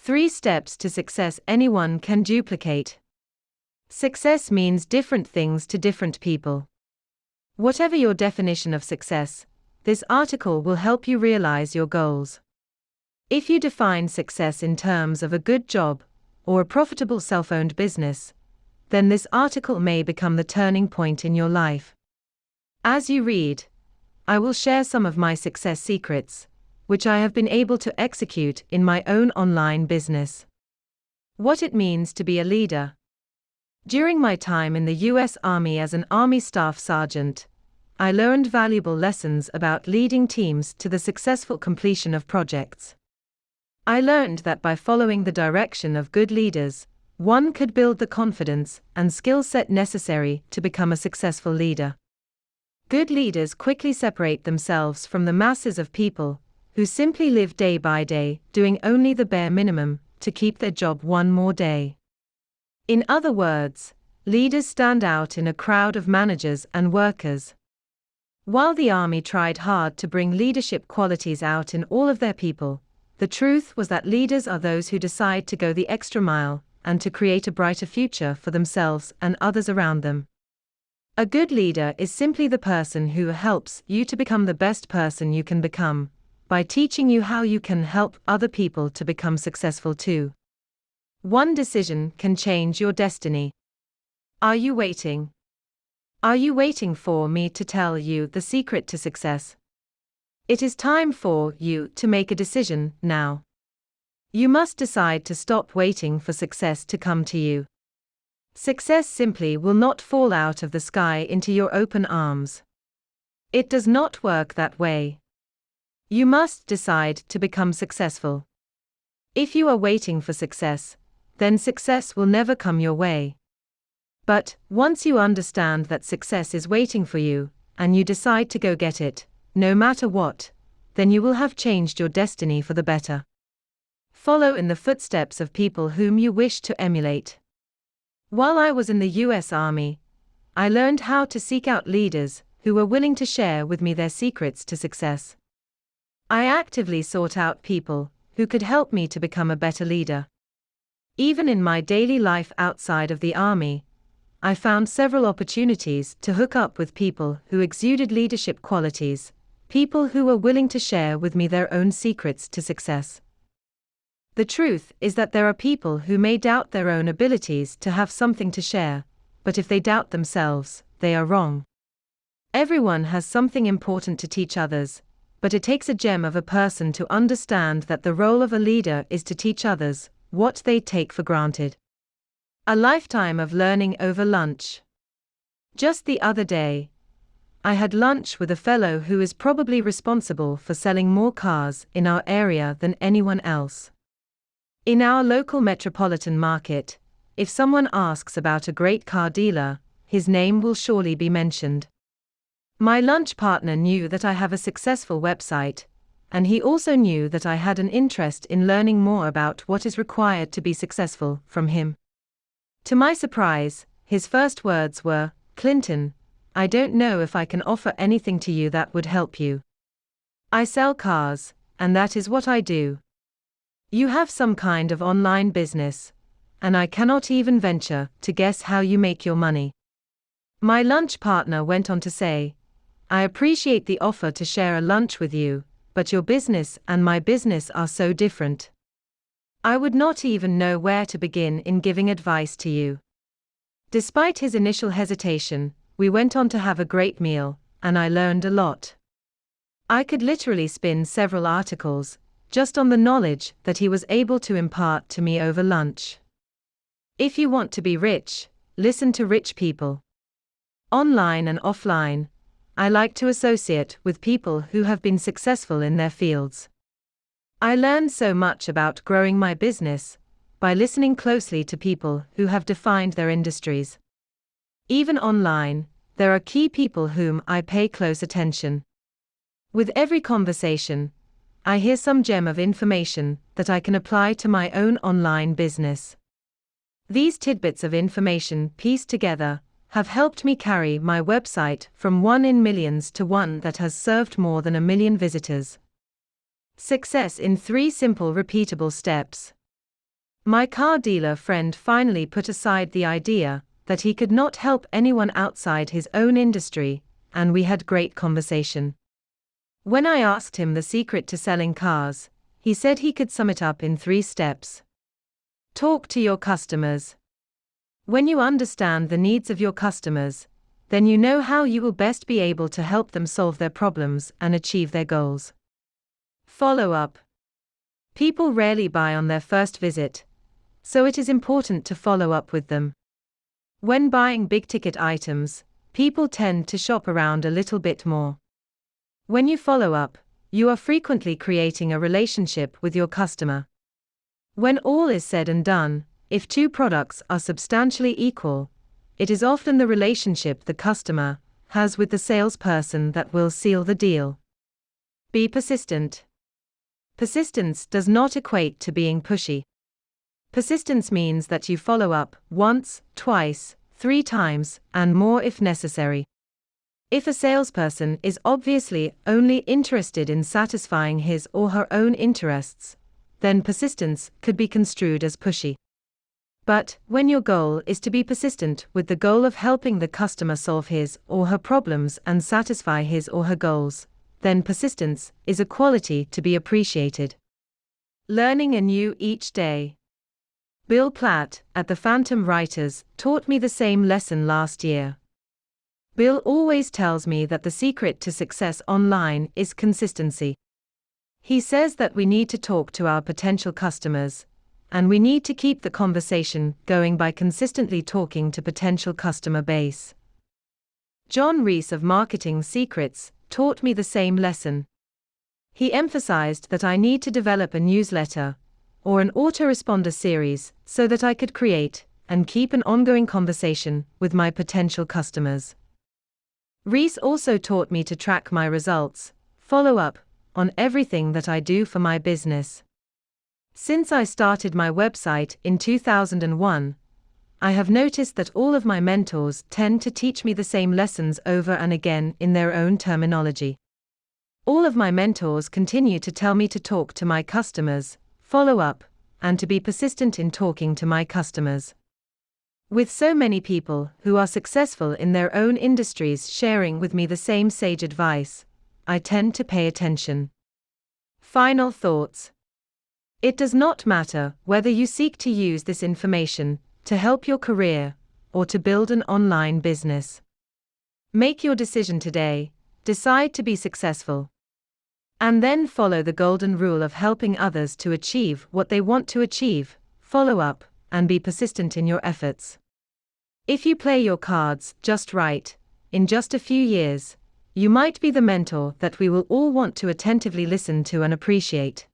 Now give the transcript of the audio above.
3 steps to success anyone can duplicate. Success means different things to different people. Whatever your definition of success, this article will help you realize your goals. If you define success in terms of a good job or a profitable self-owned business, then this article may become the turning point in your life. As you read, I will share some of my success secrets, which I have been able to execute in my own online business. What it means to be a leader. During my time in the U.S. Army as an Army Staff Sergeant, I learned valuable lessons about leading teams to the successful completion of projects. I learned that by following the direction of good leaders, one could build the confidence and skill set necessary to become a successful leader. Good leaders quickly separate themselves from the masses of people who simply live day by day, doing only the bare minimum to keep their job one more day. In other words, leaders stand out in a crowd of managers and workers. While the Army tried hard to bring leadership qualities out in all of their people, the truth was that leaders are those who decide to go the extra mile and to create a brighter future for themselves and others around them. A good leader is simply the person who helps you to become the best person you can become, by teaching you how you can help other people to become successful too. One decision can change your destiny. Are you waiting? Are you waiting for me to tell you the secret to success? It is time for you to make a decision now. You must decide to stop waiting for success to come to you. Success simply will not fall out of the sky into your open arms. It does not work that way. You must decide to become successful. If you are waiting for success, then success will never come your way. But once you understand that success is waiting for you, and you decide to go get it, no matter what, then you will have changed your destiny for the better. Follow in the footsteps of people whom you wish to emulate. While I was in the U.S. Army, I learned how to seek out leaders who were willing to share with me their secrets to success. I actively sought out people who could help me to become a better leader. Even in my daily life outside of the Army, I found several opportunities to hook up with people who exuded leadership qualities, people who were willing to share with me their own secrets to success. The truth is that there are people who may doubt their own abilities to have something to share, but if they doubt themselves, they are wrong. Everyone has something important to teach others, but it takes a gem of a person to understand that the role of a leader is to teach others what they take for granted. A lifetime of learning over lunch. Just the other day, I had lunch with a fellow who is probably responsible for selling more cars in our area than anyone else. In our local metropolitan market, if someone asks about a great car dealer, his name will surely be mentioned. My lunch partner knew that I have a successful website, and he also knew that I had an interest in learning more about what is required to be successful from him. To my surprise, his first words were, "Clinton, I don't know if I can offer anything to you that would help you. I sell cars, and that is what I do. You have some kind of online business, and I cannot even venture to guess how you make your money." My lunch partner went on to say, "I appreciate the offer to share a lunch with you, but your business and my business are so different. I would not even know where to begin in giving advice to you." Despite his initial hesitation, we went on to have a great meal, and I learned a lot. I could literally spin several articles, just on the knowledge that he was able to impart to me over lunch. If you want to be rich, listen to rich people. Online and offline, I like to associate with people who have been successful in their fields. I learned so much about growing my business by listening closely to people who have defined their industries. Even online, there are key people whom I pay close attention. With every conversation, I hear some gem of information that I can apply to my own online business. These tidbits of information pieced together have helped me carry my website from one in millions to one that has served more than 1 million visitors. Success in 3 simple repeatable steps. My car dealer friend finally put aside the idea that he could not help anyone outside his own industry, and we had great conversation. When I asked him the secret to selling cars, he said he could sum it up in 3 steps. Talk to your customers. When you understand the needs of your customers, then you know how you will best be able to help them solve their problems and achieve their goals. Follow up. People rarely buy on their first visit, so it is important to follow up with them. When buying big-ticket items, people tend to shop around a little bit more. When you follow up, you are frequently creating a relationship with your customer. When all is said and done, if 2 products are substantially equal, it is often the relationship the customer has with the salesperson that will seal the deal. Be persistent. Persistence does not equate to being pushy. Persistence means that you follow up once, twice, 3 times, and more if necessary. If a salesperson is obviously only interested in satisfying his or her own interests, then persistence could be construed as pushy. But when your goal is to be persistent with the goal of helping the customer solve his or her problems and satisfy his or her goals, then persistence is a quality to be appreciated. Learning anew each day. Bill Platt, at the Phantom Writers, taught me the same lesson last year. Bill always tells me that the secret to success online is consistency. He says that we need to talk to our potential customers, and we need to keep the conversation going by consistently talking to potential customer base. John Reese of Marketing Secrets taught me the same lesson. He emphasized that I need to develop a newsletter or an autoresponder series so that I could create and keep an ongoing conversation with my potential customers. Reese also taught me to track my results, follow up on everything that I do for my business. Since I started my website in 2001, I have noticed that all of my mentors tend to teach me the same lessons over and again in their own terminology. All of my mentors continue to tell me to talk to my customers, follow up, and to be persistent in talking to my customers. With so many people who are successful in their own industries sharing with me the same sage advice, I tend to pay attention. Final thoughts. It does not matter whether you seek to use this information to help your career or to build an online business. Make your decision today, decide to be successful, and then follow the golden rule of helping others to achieve what they want to achieve, follow up, and be persistent in your efforts. If you play your cards just right, in just a few years, you might be the mentor that we will all want to attentively listen to and appreciate.